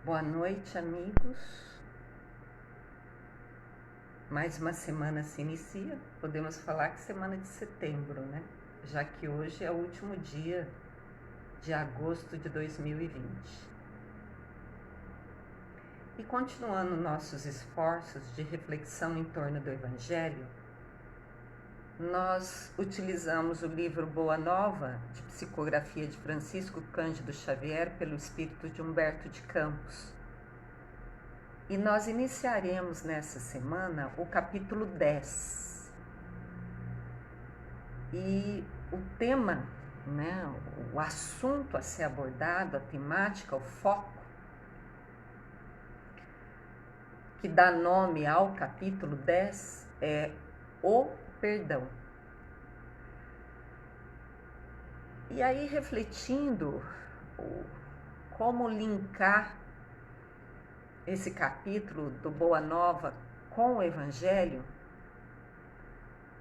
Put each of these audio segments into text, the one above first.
Boa noite, amigos. Mais uma semana se inicia. Podemos falar que semana de setembro, né? Já que hoje é o último dia de agosto de 2020. E continuando nossos esforços de reflexão em torno do Evangelho, nós utilizamos o livro Boa Nova, de psicografia de Francisco Cândido Xavier, pelo espírito de Humberto de Campos. E nós iniciaremos nessa semana o capítulo 10. E o tema, o assunto a ser abordado, a temática, o foco, que dá nome ao capítulo 10 é o perdão. E aí, refletindo como linkar esse capítulo do Boa Nova com o Evangelho,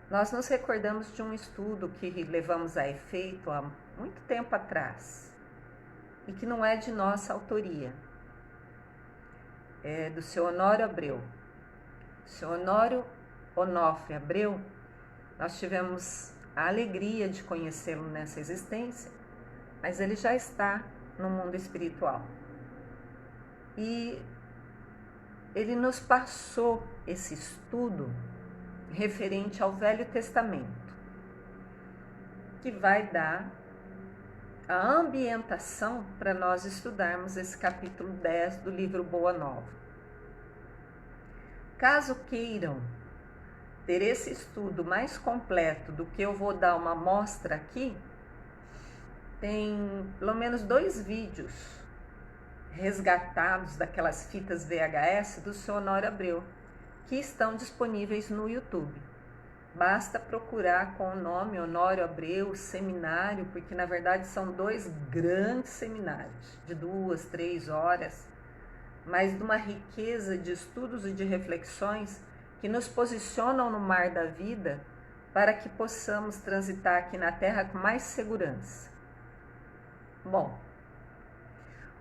nós nos recordamos de um estudo que levamos a efeito há muito tempo atrás e que não é de nossa autoria. É do Sr. Honório Abreu. O Sr. Honório Onofre Abreu, nós tivemos a alegria de conhecê-lo nessa existência, mas ele já está no mundo espiritual. E ele nos passou esse estudo referente ao Velho Testamento, que vai dar a ambientação para nós estudarmos esse capítulo 10 do livro Boa Nova. Caso queiram ter esse estudo mais completo do que eu vou dar uma amostra aqui, tem pelo menos 2 vídeos resgatados daquelas fitas VHS do Sr. Honório Abreu, que estão disponíveis no YouTube. Basta procurar com o nome Honório Abreu Seminário, porque na verdade são 2 grandes seminários, de 2, 3 horas, mas de uma riqueza de estudos e de reflexões que nos posicionam no mar da vida para que possamos transitar aqui na Terra com mais segurança. Bom,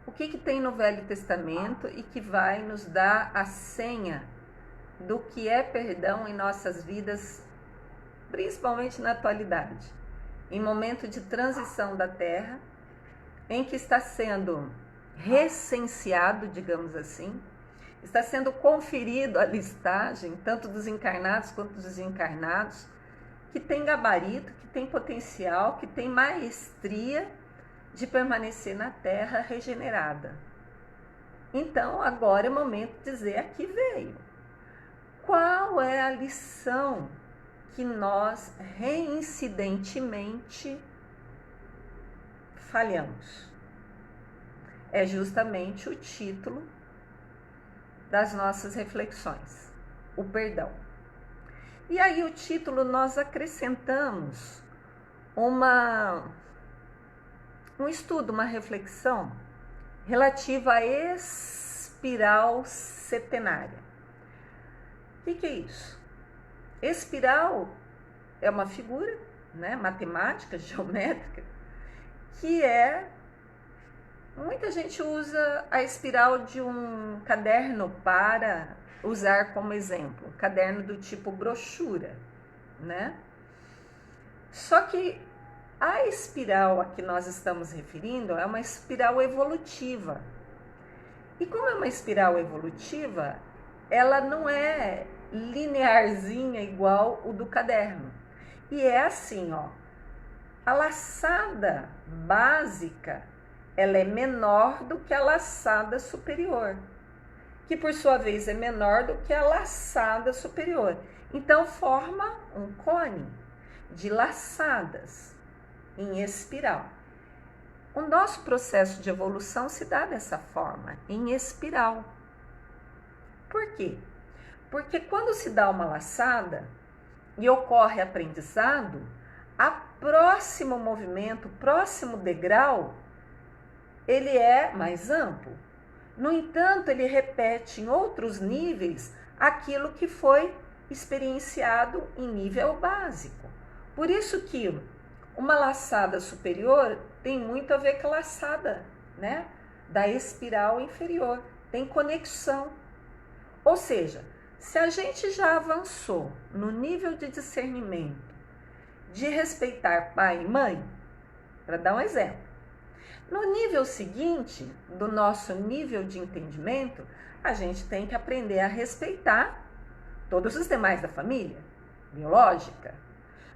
o que tem no Velho Testamento e que vai nos dar a senha do que é perdão em nossas vidas, principalmente na atualidade, em momento de transição da Terra, em que está sendo recenseado, digamos assim, está sendo conferido a listagem, tanto dos encarnados quanto dos desencarnados, que tem gabarito, que tem potencial, que tem maestria de permanecer na Terra regenerada. Então, agora é o momento de dizer: aqui veio. Qual é a lição que nós reincidentemente falhamos? É justamente o título das nossas reflexões, o perdão. E aí o título nós acrescentamos um estudo, uma reflexão relativa à espiral setenária. O que é isso? Espiral é uma figura, matemática, geométrica, que muita gente usa a espiral de um caderno para usar como exemplo, caderno do tipo brochura, Só que a espiral a que nós estamos referindo é uma espiral evolutiva. E como é uma espiral evolutiva, ela não é linearzinha igual o do caderno. E é assim, a laçada básica, ela é menor do que a laçada superior, que por sua vez é menor do que a laçada superior. Então forma um cone de laçadas em espiral. O nosso processo de evolução se dá dessa forma, em espiral. Por quê? Porque quando se dá uma laçada e ocorre aprendizado, a próximo movimento, o próximo degrau, ele é mais amplo. No entanto, ele repete em outros níveis aquilo que foi experienciado em nível básico. Por isso que uma laçada superior tem muito a ver com a laçada, da espiral inferior, tem conexão. Ou seja, se a gente já avançou no nível de discernimento, de respeitar pai e mãe, para dar um exemplo, no nível seguinte, do nosso nível de entendimento, a gente tem que aprender a respeitar todos os demais da família biológica.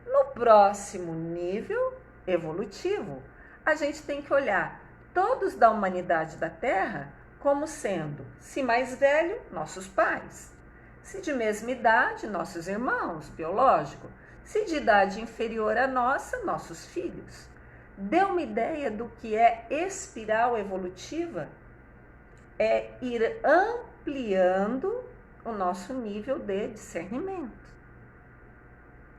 No próximo nível evolutivo, a gente tem que olhar todos da humanidade da Terra como sendo, se mais velho, nossos pais, se de mesma idade, nossos irmãos biológicos, se de idade inferior à nossa, nossos filhos. Deu uma ideia do que é espiral evolutiva? É ir ampliando o nosso nível de discernimento.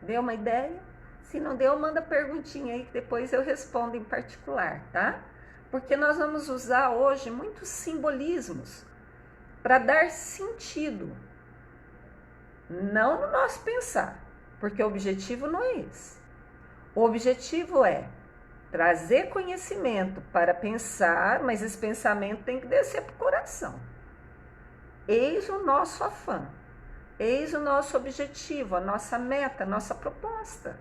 Deu uma ideia? Se não deu, manda perguntinha aí que depois eu respondo em particular, tá? Porque nós vamos usar hoje muitos simbolismos para dar sentido. Não no nosso pensar, porque o objetivo não é esse. O objetivo é trazer conhecimento para pensar, mas esse pensamento tem que descer para o coração. Eis o nosso afã, eis o nosso objetivo, a nossa meta, a nossa proposta.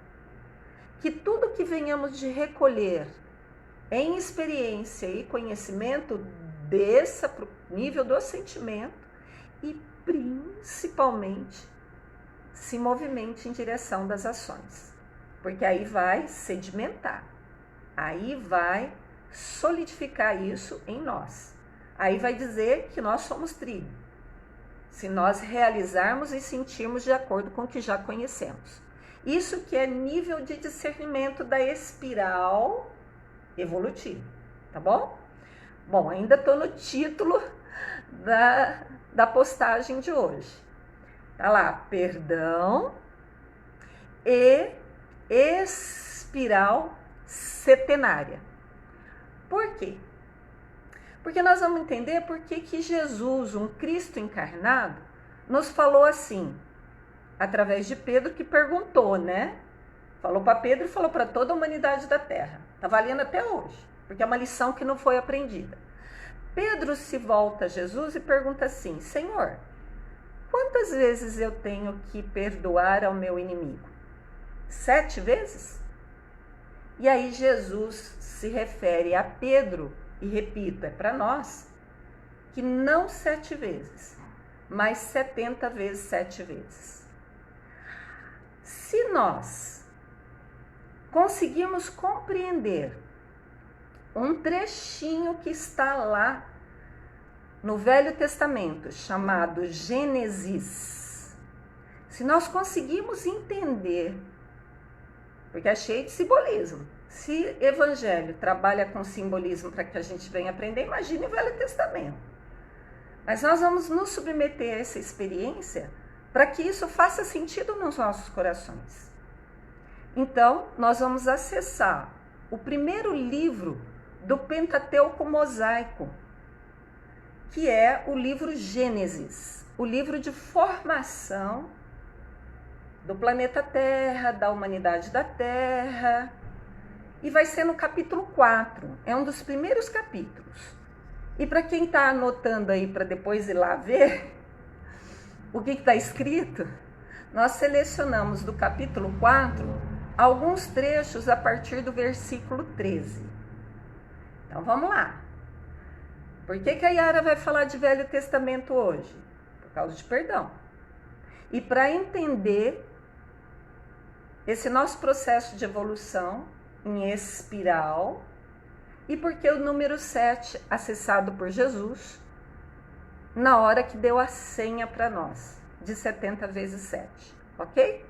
Que tudo que venhamos de recolher em experiência e conhecimento desça para o nível do sentimento e principalmente se movimente em direção das ações. Porque aí vai sedimentar, aí vai solidificar isso em nós. Aí vai dizer que nós somos trigo, se nós realizarmos e sentirmos de acordo com o que já conhecemos. Isso que é nível de discernimento da espiral evolutiva, tá bom? Bom, ainda estou no título da postagem de hoje. Tá lá, perdão e espiral setenária. Por quê? Porque nós vamos entender por que Jesus, um Cristo encarnado, nos falou assim, através de Pedro que perguntou, né? Falou para Pedro e falou para toda a humanidade da Terra. Está valendo até hoje, porque é uma lição que não foi aprendida. Pedro se volta a Jesus e pergunta assim, Senhor, quantas vezes eu tenho que perdoar ao meu inimigo? 7 vezes? E aí Jesus se refere a Pedro, e repito, é para nós, que não 7 vezes, mas 70 vezes 7 vezes. Se nós conseguirmos compreender um trechinho que está lá no Velho Testamento, chamado Gênesis, se nós conseguirmos entender, porque é cheio de simbolismo, se Evangelho trabalha com simbolismo para que a gente venha aprender, imagine o Velho Testamento. Mas nós vamos nos submeter a essa experiência para que isso faça sentido nos nossos corações. Então, nós vamos acessar o primeiro livro do Pentateuco mosaico, que é o livro Gênesis, o livro de formação do planeta Terra, da humanidade da Terra, e vai ser no capítulo 4, é um dos primeiros capítulos. E para quem está anotando aí para depois ir lá ver o que está escrito, nós selecionamos do capítulo 4 alguns trechos a partir do versículo 13. Então vamos lá. Por que a Yara vai falar de Velho Testamento hoje? Por causa de perdão. E para entender esse nosso processo de evolução em espiral, e porque o número 7, acessado por Jesus, na hora que deu a senha para nós, de 70 vezes 7, ok?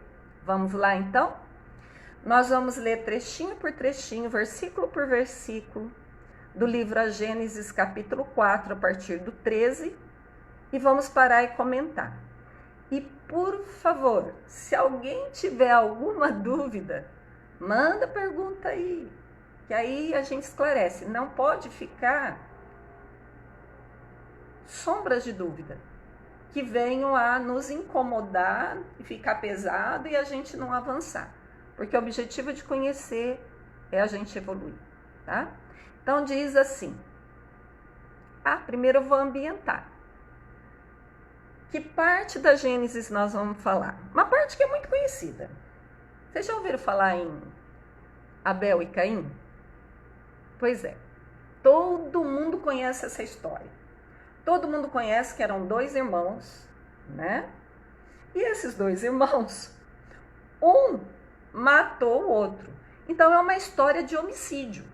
Vamos lá então? Nós vamos ler trechinho por trechinho, versículo por versículo, do livro A Gênesis, capítulo 4, a partir do 13, e vamos parar e comentar. E, por favor, se alguém tiver alguma dúvida, manda pergunta aí, que aí a gente esclarece. Não pode ficar sombras de dúvida, que venham a nos incomodar e ficar pesado e a gente não avançar. Porque o objetivo de conhecer é a gente evoluir, tá? Então diz assim, Primeiro eu vou ambientar. Que parte da Gênesis nós vamos falar? Uma parte que é muito conhecida. Vocês já ouviram falar em Abel e Caim? Pois é. Todo mundo conhece essa história. Todo mundo conhece que eram 2 irmãos, né? E esses 2 irmãos, um matou o outro. Então é uma história de homicídio,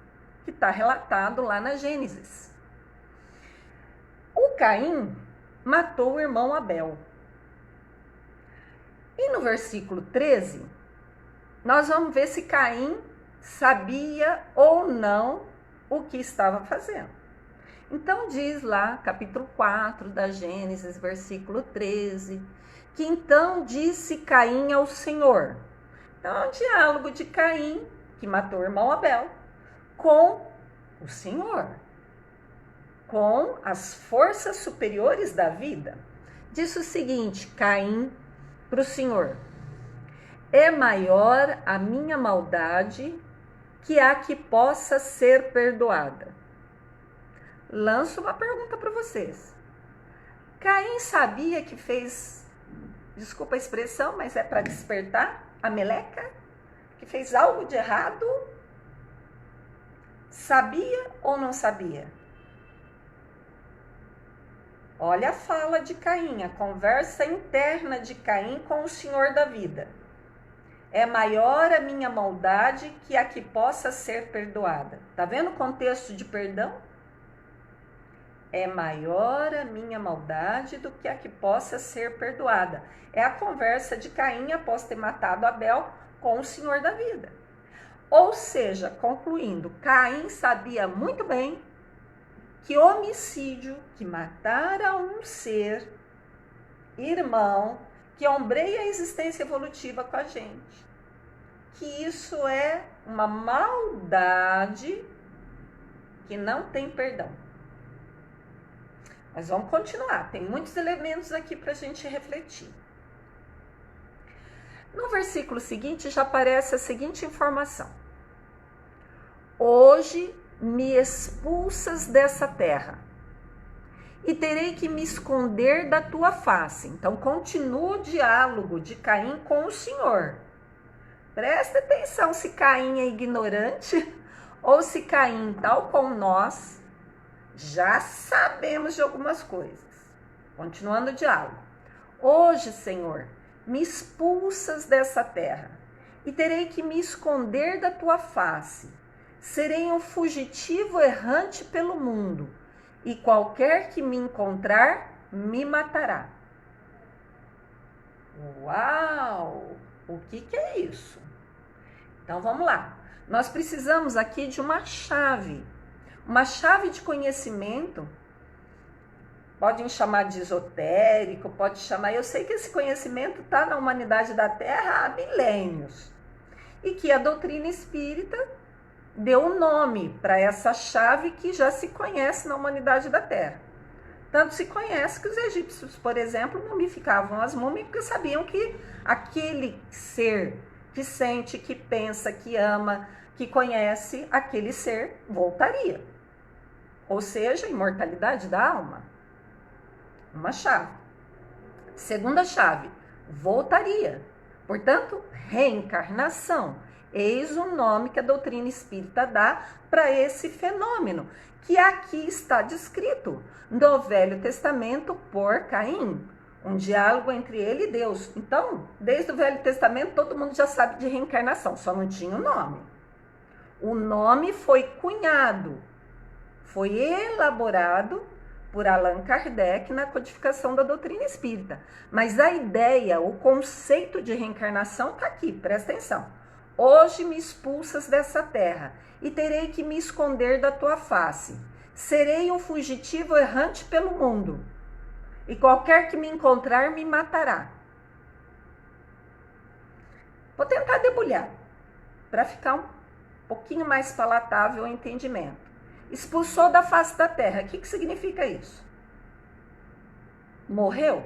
que está relatado lá na Gênesis. O Caim matou o irmão Abel. E no versículo 13, nós vamos ver se Caim sabia ou não o que estava fazendo. Então diz lá, capítulo 4 da Gênesis, versículo 13, que então disse Caim ao Senhor. Então é um diálogo de Caim, que matou o irmão Abel, com o Senhor, com as forças superiores da vida. Disse o seguinte, Caim, para o Senhor: é maior a minha maldade que a que possa ser perdoada. Lanço uma pergunta para vocês. Caim sabia que fez, desculpa a expressão, mas é para despertar a meleca? Que fez algo de errado? Sabia ou não sabia? Olha a fala de Caim, a conversa interna de Caim com o Senhor da vida. É maior a minha maldade que a que possa ser perdoada. Tá vendo o contexto de perdão? É maior a minha maldade do que a que possa ser perdoada. É a conversa de Caim após ter matado Abel com o Senhor da vida. Ou seja, concluindo, Caim sabia muito bem que homicídio, que matar a um ser irmão, que ombreia a existência evolutiva com a gente, que isso é uma maldade que não tem perdão. Mas vamos continuar, tem muitos elementos aqui para a gente refletir. No versículo seguinte já aparece a seguinte informação: hoje me expulsas dessa terra, e terei que me esconder da tua face. Então, continua o diálogo de Caim com o Senhor. Presta atenção se Caim é ignorante ou se Caim, tal como nós, já sabemos de algumas coisas. Continuando o diálogo. Hoje, Senhor, me expulsas dessa terra, e terei que me esconder da tua face. Serei um fugitivo errante pelo mundo, e qualquer que me encontrar, me matará. Uau! O que é isso? Então, vamos lá. Nós precisamos aqui de uma chave de conhecimento. Podem chamar de esotérico, pode chamar... Eu sei que esse conhecimento está na humanidade da Terra há milênios. E que a doutrina espírita deu um nome para essa chave que já se conhece na humanidade da Terra. Tanto se conhece que os egípcios, por exemplo, mumificavam as múmias porque sabiam que aquele ser que sente, que pensa, que ama, que conhece, aquele ser voltaria. Ou seja, imortalidade da alma. Uma chave. Segunda chave, voltaria. Portanto, reencarnação. Eis o nome que a doutrina espírita dá para esse fenômeno, que aqui está descrito no Velho Testamento por Caim. Um diálogo entre ele e Deus. Então, desde o Velho Testamento, todo mundo já sabe de reencarnação, só não tinha o nome. O nome foi cunhado, foi elaborado por Allan Kardec na codificação da doutrina espírita. Mas a ideia, o conceito de reencarnação está aqui, presta atenção. Hoje me expulsas dessa terra, e terei que me esconder da tua face. Serei um fugitivo errante pelo mundo, e qualquer que me encontrar me matará. Vou tentar debulhar, para ficar um pouquinho mais palatável o entendimento. Expulsou da face da terra, o que significa isso? Morreu?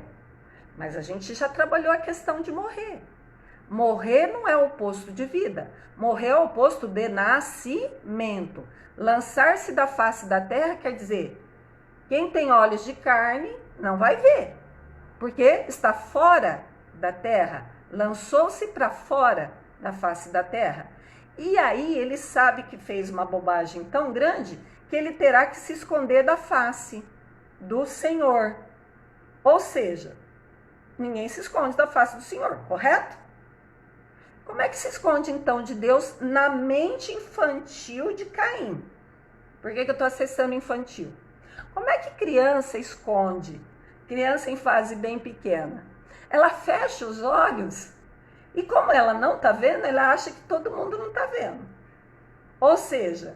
Mas a gente já trabalhou a questão de morrer. Morrer não é o oposto de vida. Morrer é o oposto de nascimento. Lançar-se da face da terra quer dizer Quem tem olhos de carne não vai ver, porque está fora da terra, lançou-se para fora da face da terra. E aí ele sabe que fez uma bobagem tão grande que ele terá que se esconder da face do Senhor. Ou seja, ninguém se esconde da face do Senhor, correto? Como é que se esconde então de Deus na mente infantil de Caim? Por que eu estou acessando infantil? Como é que criança esconde? Criança em fase bem pequena. Ela fecha os olhos e como ela não está vendo, ela acha que todo mundo não está vendo. Ou seja,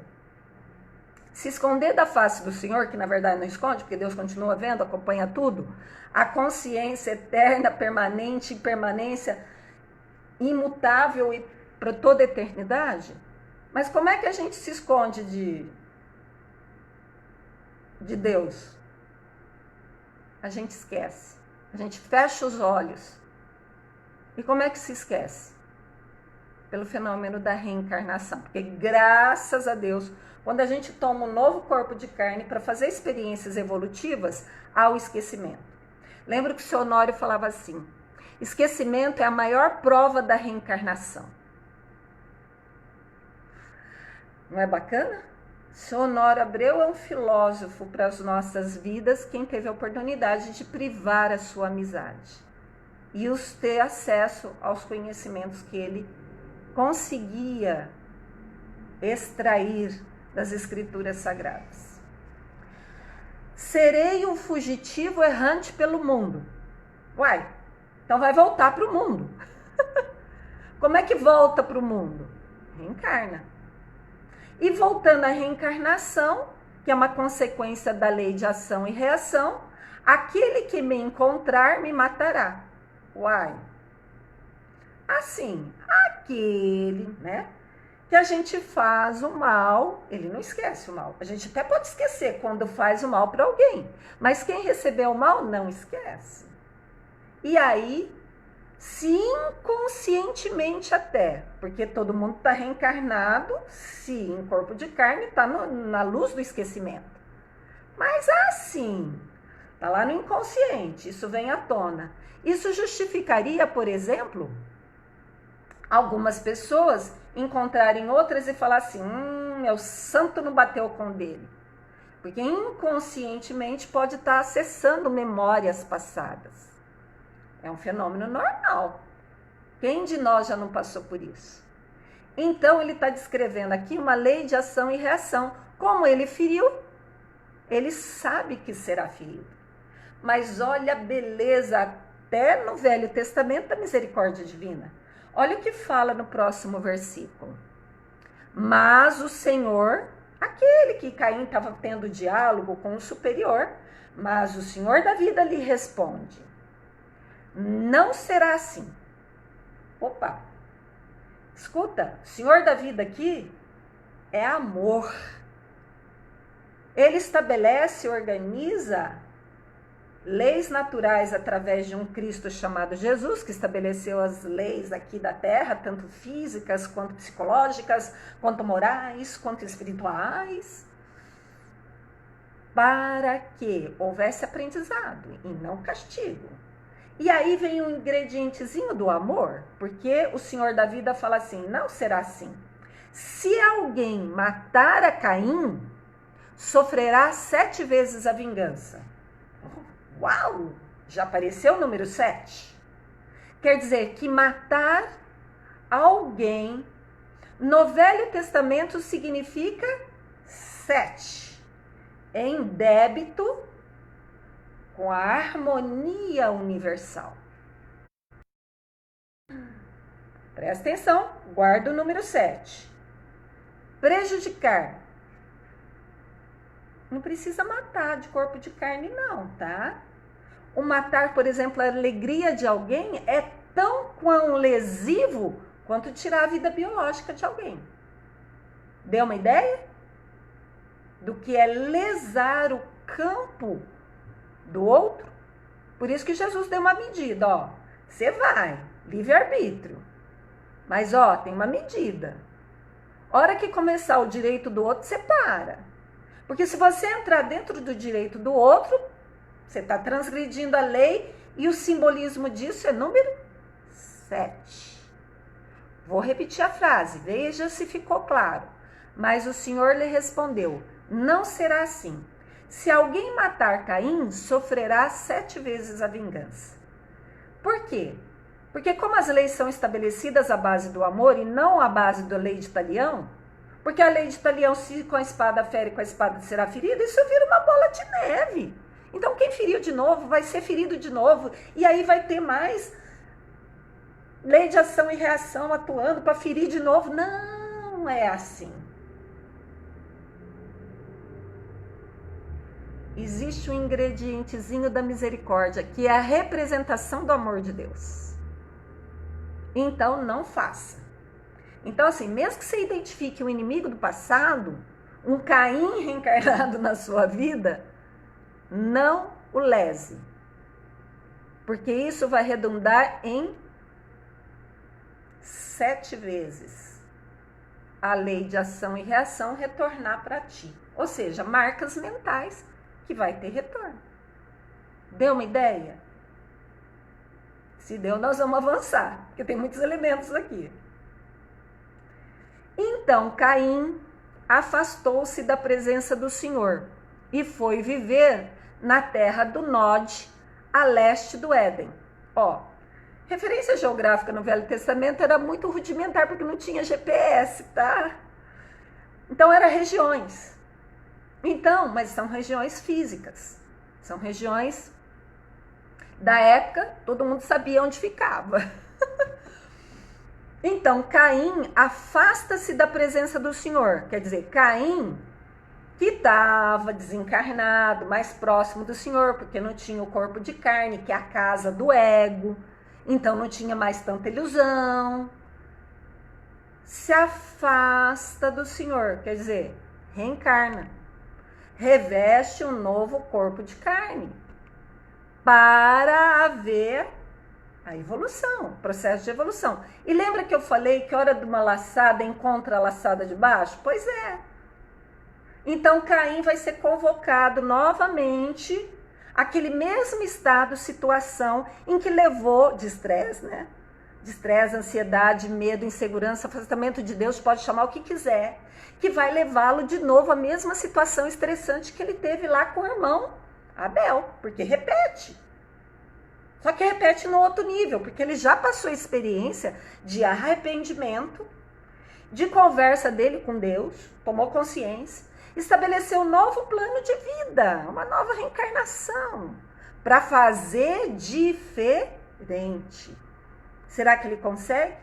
se esconder da face do Senhor, que na verdade não esconde, porque Deus continua vendo, acompanha tudo, a consciência eterna, permanente, permanência imutável e para toda a eternidade. Mas como é que a gente se esconde de Deus? A gente esquece. A gente fecha os olhos. E como é que se esquece? Pelo fenômeno da reencarnação. Porque graças a Deus, quando a gente toma um novo corpo de carne para fazer experiências evolutivas, há o esquecimento. Lembro que o seu Honório falava assim: esquecimento é a maior prova da reencarnação. Não é bacana? Seu Honório Abreu é um filósofo para as nossas vidas, quem teve a oportunidade de privar a sua amizade e os ter acesso aos conhecimentos que ele conseguia extrair das escrituras sagradas. Serei um fugitivo errante pelo mundo. Uai, então vai voltar para o mundo. Como é que volta para o mundo? Reencarna. E voltando à reencarnação, que é uma consequência da lei de ação e reação, aquele que me encontrar me matará. Uai. Assim, aquele, né, que a gente faz o mal, ele não esquece o mal. A gente até pode esquecer quando faz o mal para alguém, mas quem recebeu o mal não esquece. E aí, se inconscientemente até, porque todo mundo está reencarnado, se em corpo de carne, está na luz do esquecimento. Mas assim, está lá no inconsciente, isso vem à tona. Isso justificaria, por exemplo, algumas pessoas encontrarem outras e falar assim: meu santo não bateu com o dele. Porque inconscientemente pode estar acessando memórias passadas. É um fenômeno normal. Quem de nós já não passou por isso? Então ele está descrevendo aqui uma lei de ação e reação. Como ele feriu, ele sabe que será ferido. Mas olha a beleza até no Velho Testamento da misericórdia divina. Olha o que fala no próximo versículo. Mas o Senhor, aquele que Caim estava tendo diálogo com o superior, mas o Senhor da vida lhe responde: não será assim. Opa, escuta, o Senhor da vida aqui é amor. Ele estabelece e organiza leis naturais através de um Cristo chamado Jesus, que estabeleceu as leis aqui da terra, tanto físicas, quanto psicológicas, quanto morais, quanto espirituais, para que houvesse aprendizado e não castigo. E aí vem um ingredientezinho do amor, porque o Senhor da vida fala assim: não será assim. Se alguém matar a Caim, sofrerá 7 vezes a vingança. Uau! Já apareceu o número 7? Quer dizer que matar alguém no Velho Testamento significa 7. Em débito com a harmonia universal. Presta atenção, guarda o número 7. Prejudicar. Não precisa matar de corpo de carne não, tá? O matar, por exemplo, a alegria de alguém é tão quão lesivo quanto tirar a vida biológica de alguém. Deu uma ideia? Do que é lesar o campo do outro? Por isso que Jesus deu uma medida, ó. Você vai, livre-arbítrio. Mas, ó, tem uma medida. Hora que começar o direito do outro, você para. Porque se você entrar dentro do direito do outro, você está transgredindo a lei e o simbolismo disso é número 7. Vou repetir a frase, veja se ficou claro. Mas o Senhor lhe respondeu, não será assim. Se alguém matar Caim, sofrerá 7 vezes a vingança. Por quê? Porque como as leis são estabelecidas à base do amor e não à base da lei de talião, porque a lei de talião, se com a espada fere, com a espada será ferida, isso vira uma bola de neve. Então quem feriu de novo vai ser ferido de novo, e aí vai ter mais lei de ação e reação atuando para ferir de novo. Não é assim. Existe um ingredientezinho da misericórdia, que é a representação do amor de Deus. Então, não faça. Então, assim, mesmo que você identifique um inimigo do passado, um Caim reencarnado na sua vida, não o lese. Porque isso vai redundar em 7 vezes a lei de ação e reação retornar para ti. Ou seja, marcas mentais que vai ter retorno. Deu uma ideia? Se deu, nós vamos avançar, porque tem muitos elementos aqui. Então Caim afastou-se da presença do Senhor e foi viver na terra do Nod, a leste do Éden. Ó, referência geográfica no Velho Testamento era muito rudimentar, porque não tinha GPS, tá? Então eram regiões. Então, mas são regiões físicas. São regiões da época, todo mundo sabia onde ficava. Então, Caim afasta-se da presença do Senhor. Quer dizer, Caim, que estava desencarnado, mais próximo do Senhor, porque não tinha o corpo de carne, que é a casa do ego, então não tinha mais tanta ilusão, se afasta do Senhor, quer dizer, reencarna, reveste um novo corpo de carne, para haver a evolução, o processo de evolução. E lembra que eu falei que hora de uma laçada encontra a laçada de baixo? Pois é. Então Caim vai ser convocado novamente àquele mesmo estado, situação em que levou de estresse, né? De estresse, ansiedade, medo, insegurança, afastamento de Deus, pode chamar o que quiser, que vai levá-lo de novo à mesma situação estressante que ele teve lá com o irmão Abel, porque repete. Só que repete no outro nível, porque ele já passou a experiência de arrependimento, de conversa dele com Deus, tomou consciência, estabeleceu um novo plano de vida, uma nova reencarnação, para fazer diferente. Será que ele consegue?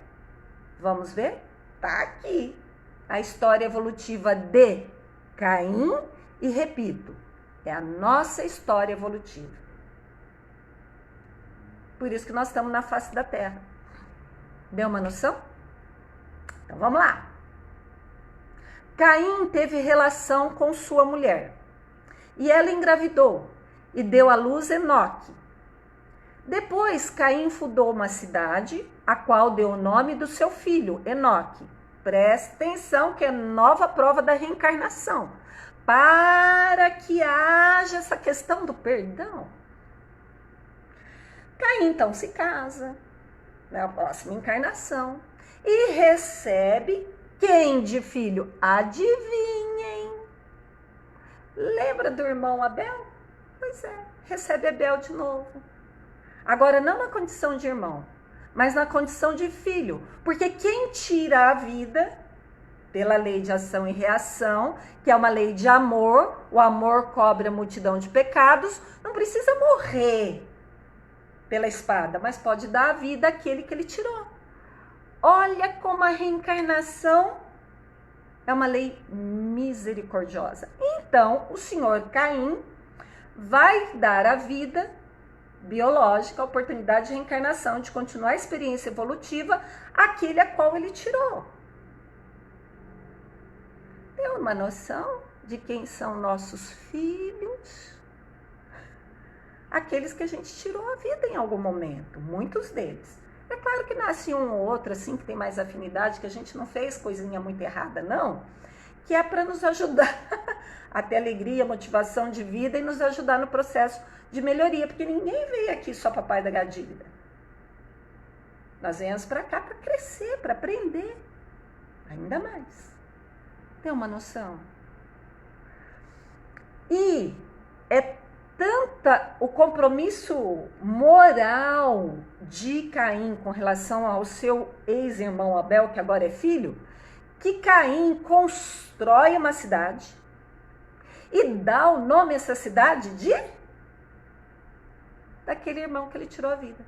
Vamos ver? Tá aqui a história evolutiva de Caim e, repito, é a nossa história evolutiva. Por isso que nós estamos na face da Terra. Deu uma noção? Então vamos lá. Caim teve relação com sua mulher, e ela engravidou e deu à luz Enoque. Depois Caim fundou uma cidade, a qual deu o nome do seu filho, Enoque. Presta atenção que é nova prova da reencarnação, para que haja essa questão do perdão. Caim então se casa, na próxima encarnação, e recebe quem de filho? Adivinhem. Lembra do irmão Abel? Pois é, recebe Abel de novo. Agora não na condição de irmão, mas na condição de filho. Porque quem tira a vida, pela lei de ação e reação, que é uma lei de amor, o amor cobre a multidão de pecados, não precisa morrer pela espada, mas pode dar a vida àquele que ele tirou. Olha como a reencarnação é uma lei misericordiosa. Então, o senhor Caim vai dar a vida biológica, a oportunidade de reencarnação, de continuar a experiência evolutiva, àquele a qual ele tirou. Tem uma noção de quem são nossos filhos? Aqueles que a gente tirou a vida em algum momento, muitos deles. É claro que nasce um ou outro, assim, que tem mais afinidade, que a gente não fez coisinha muito errada, não. Que é para nos ajudar a ter alegria, motivação de vida e nos ajudar no processo de melhoria, porque ninguém veio aqui só para pagar dívida. Nós viemos para cá para crescer, para aprender ainda mais. Tem uma noção? E é tanta o compromisso moral de Caim com relação ao seu ex-irmão Abel, que agora é filho, que Caim constrói uma cidade e dá o nome a essa cidade de daquele irmão que ele tirou a vida.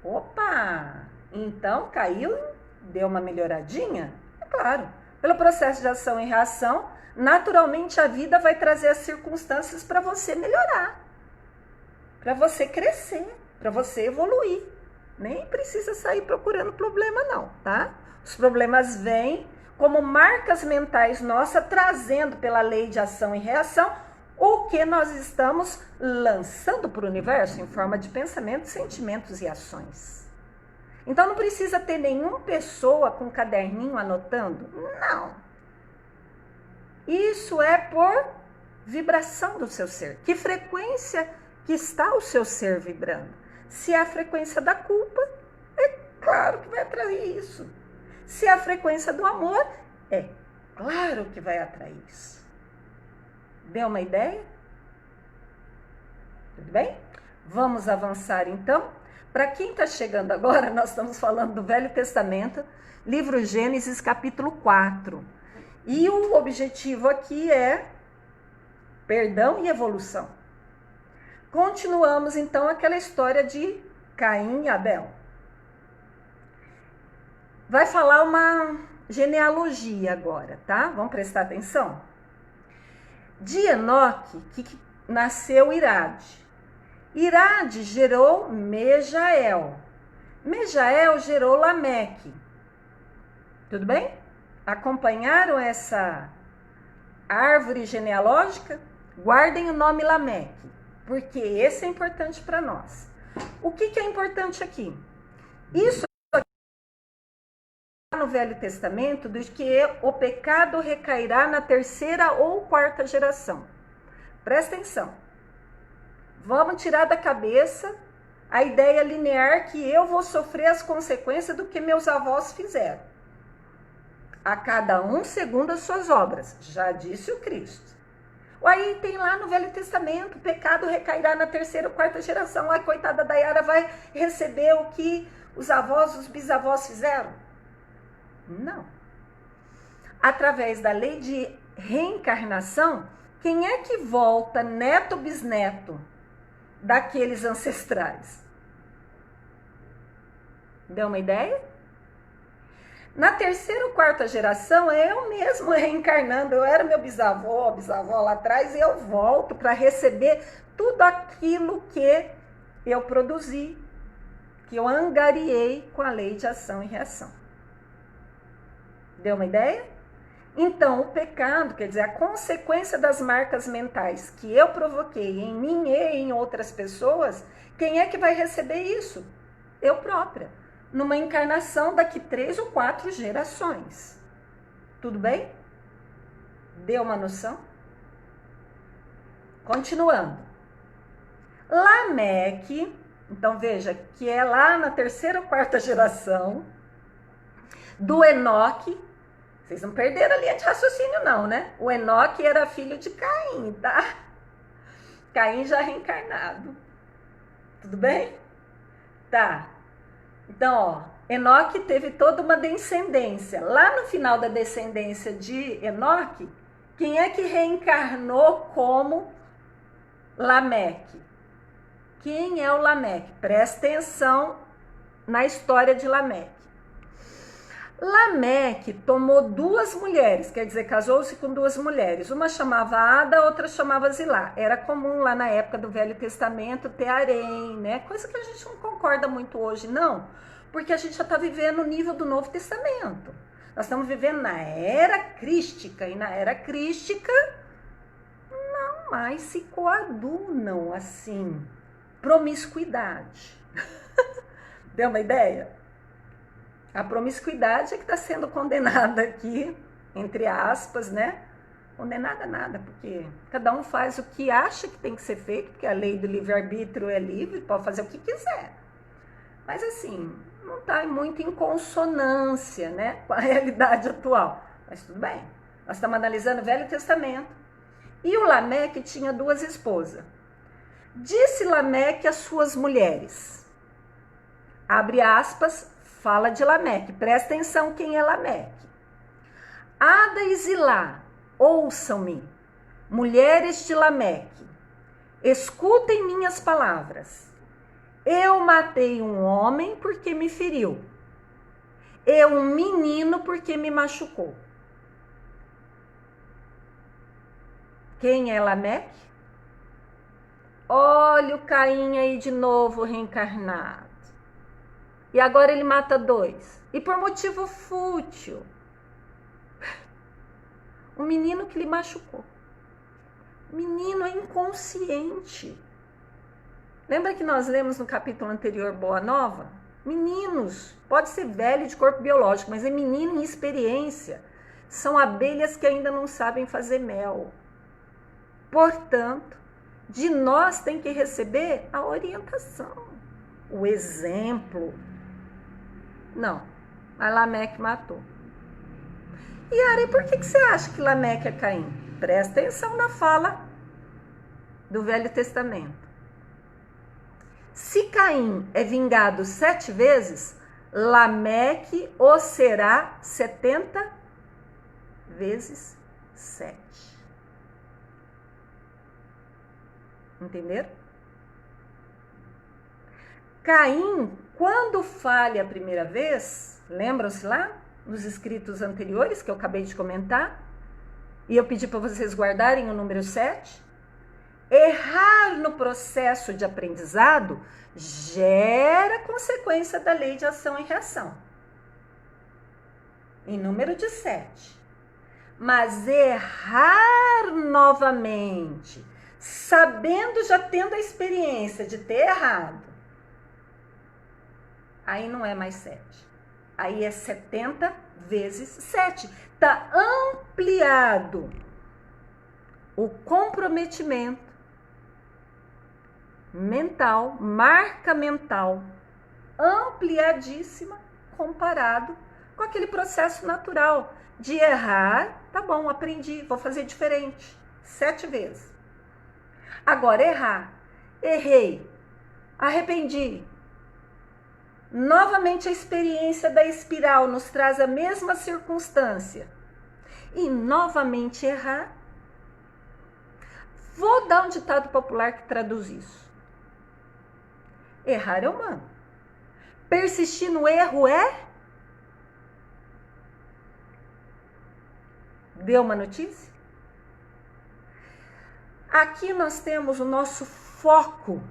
Opa! Então caiu, deu uma melhoradinha? É claro. Pelo processo de ação e reação, naturalmente a vida vai trazer as circunstâncias para você melhorar, para você crescer, para você evoluir. Nem precisa sair procurando problema não, tá? Os problemas vêm como marcas mentais nossas, trazendo pela lei de ação e reação o que nós estamos lançando para o universo em forma de pensamentos, sentimentos e ações. Então não precisa ter nenhuma pessoa com um caderninho anotando, não. Isso é por vibração do seu ser. Que frequência que está o seu ser vibrando? Se é a frequência da culpa, é claro que vai atrair isso. Se é a frequência do amor, é claro que vai atrair isso. Deu uma ideia? Tudo bem? Vamos avançar então. Para quem está chegando agora, nós estamos falando do Velho Testamento, livro Gênesis, capítulo 4. E o objetivo aqui é perdão e evolução. Continuamos então aquela história de Caim e Abel. Vai falar uma genealogia agora, tá? Vamos prestar atenção? De Enoque, que nasceu Irade. Irade gerou Mejael. Mejael gerou Lameque. Tudo bem? Acompanharam essa árvore genealógica? Guardem o nome Lameque, porque esse é importante para nós. O que é importante aqui? Isso no Velho Testamento, do que o pecado recairá na terceira ou quarta geração. Presta atenção. Vamos tirar da cabeça a ideia linear que eu vou sofrer as consequências do que meus avós fizeram. A cada um segundo as suas obras, já disse o Cristo. Aí tem lá no Velho Testamento, o pecado recairá na terceira ou quarta geração. A coitada da Yara vai receber o que os avós, os bisavós fizeram? Não. Através da lei de reencarnação, quem é que volta neto bisneto daqueles ancestrais? Deu uma ideia? Na terceira ou quarta geração, é eu mesmo reencarnando. Eu era meu bisavó lá atrás, e eu volto para receber tudo aquilo que eu produzi, que eu angariei com a lei de ação e reação. Deu uma ideia? Então, o pecado, quer dizer, a consequência das marcas mentais que eu provoquei em mim e em outras pessoas, quem é que vai receber isso? Eu própria. Numa encarnação daqui 3 ou 4 gerações. Tudo bem? Deu uma noção? Continuando. Lameque, então veja que é lá na terceira ou quarta geração do Enoque. Vocês não perderam a linha de raciocínio não, né? O Enoque era filho de Caim, tá? Caim já reencarnado. Tudo bem? Tá. Então, ó, Enoque teve toda uma descendência. Lá no final da descendência de Enoque, quem é que reencarnou como Lameque? Quem é o Lameque? Presta atenção na história de Lameque. Lameque tomou 2 mulheres, quer dizer, casou-se com 2 mulheres. Uma chamava Ada, outra chamava Zilá. Era comum lá na época do Velho Testamento ter harém, né? Coisa que a gente não concorda muito hoje, não. Porque a gente já está vivendo o nível do Novo Testamento. Nós estamos vivendo na era crística. E na era crística, não mais se coadunam assim. Promiscuidade. Deu uma ideia? A promiscuidade é que está sendo condenada aqui, entre aspas, né? condenada nada, porque cada um faz o que acha que tem que ser feito, porque a lei do livre-arbítrio é livre, pode fazer o que quiser. Mas assim, não está muito em consonância, né, com a realidade atual. Mas tudo bem. Nós estamos analisando o Velho Testamento. E o Lameque tinha 2 esposas. Disse Lameque às suas mulheres. Abre aspas, fala de Lameque. Presta atenção quem é Lameque. Ada e Zilá, ouçam-me, mulheres de Lameque. Escutem minhas palavras. Eu matei um homem porque me feriu. E um menino porque me machucou. Quem é Lameque? Olha o Caim aí de novo reencarnado. E agora ele mata 2. E por motivo fútil. Um menino que lhe machucou. O menino é inconsciente. Lembra que nós lemos no capítulo anterior, Boa Nova? Meninos, pode ser velho de corpo biológico, mas é menino em experiência. São abelhas que ainda não sabem fazer mel. Portanto, de nós tem que receber a orientação, o exemplo. Não, mas Lameque matou. E Ari, por que você acha que Lameque é Caim? Presta atenção na fala do Velho Testamento. Se Caim é vingado 7 vezes, Lameque o será 70 vezes 7. Entenderam? Caim, quando falha a primeira vez, lembram-se lá nos escritos anteriores que eu acabei de comentar? E eu pedi para vocês guardarem o número 7. Errar no processo de aprendizado gera consequência da lei de ação e reação. Em número de 7. Mas errar novamente, sabendo, já tendo a experiência de ter errado, aí não é mais 7. Aí é 70 vezes 7. Está ampliado o comprometimento mental, marca mental, ampliadíssima comparado com aquele processo natural de errar. Tá bom, aprendi, vou fazer diferente. 7 vezes. Agora, errar. Errei. Arrependi. Novamente a experiência da espiral nos traz a mesma circunstância. E novamente errar. Vou dar um ditado popular que traduz isso. Errar é humano. Persistir no erro é? Deu uma notícia? Aqui nós temos o nosso foco,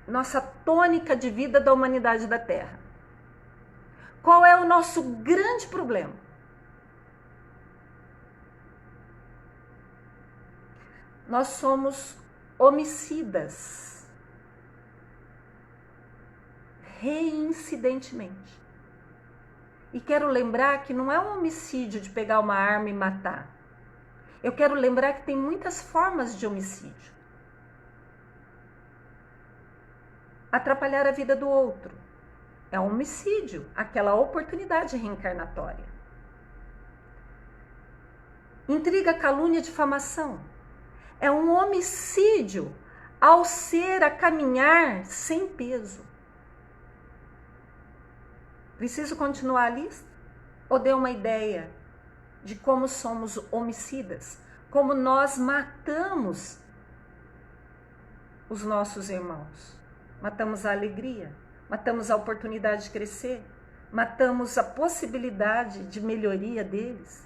nossa tônica de vida da humanidade da Terra. Qual é o nosso grande problema? Nós somos homicidas. Reincidentemente. E quero lembrar que não é um homicídio de pegar uma arma e matar. Eu quero lembrar que tem muitas formas de homicídio. Atrapalhar a vida do outro é um homicídio, aquela oportunidade reencarnatória. Intriga, calúnia, difamação é um homicídio ao ser a caminhar sem peso. Preciso continuar a lista? Ou deu uma ideia de como somos homicidas? Como nós matamos os nossos irmãos? Matamos a alegria, matamos a oportunidade de crescer, matamos a possibilidade de melhoria deles.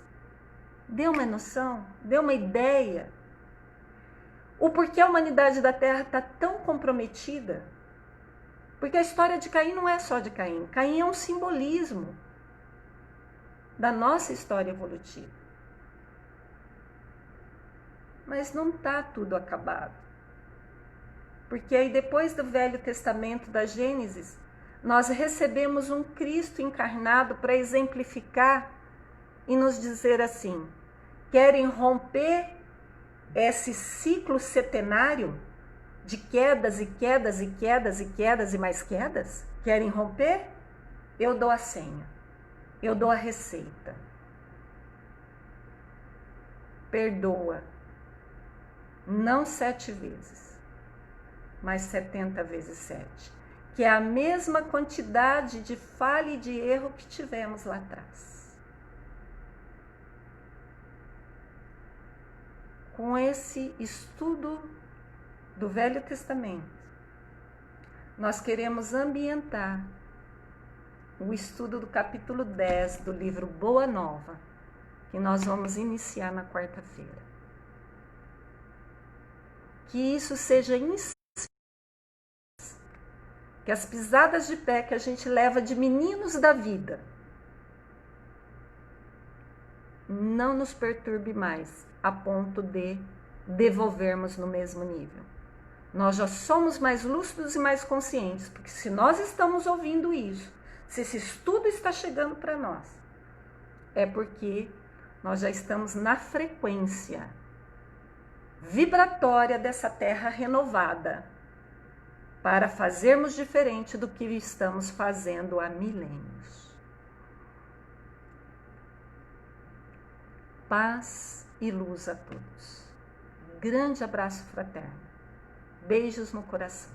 Deu uma noção? Deu uma ideia? O porquê a humanidade da Terra está tão comprometida? Porque a história de Caim não é só de Caim. Caim é um simbolismo da nossa história evolutiva. Mas não está tudo acabado. Porque aí depois do Velho Testamento, da Gênesis, nós recebemos um Cristo encarnado para exemplificar e nos dizer assim: Querem romper esse ciclo setenário de quedas e quedas e quedas e quedas e mais quedas? Querem romper? Eu dou a senha. Eu dou a receita. Perdoa. Não 7 vezes, mas 70 vezes 7. Que é a mesma quantidade de falha e de erro que tivemos lá atrás. Com esse estudo do Velho Testamento, nós queremos ambientar o estudo do capítulo 10 do livro Boa Nova, que nós vamos iniciar na quarta-feira. Que isso seja que as pisadas de pé que a gente leva de meninos da vida não nos perturbe mais a ponto de devolvermos no mesmo nível. Nós já somos mais lúcidos e mais conscientes, porque se nós estamos ouvindo isso, se esse estudo está chegando para nós, é porque nós já estamos na frequência vibratória dessa terra renovada para fazermos diferente do que estamos fazendo há milênios. Paz e luz a todos. Grande abraço fraterno. Beijos no coração.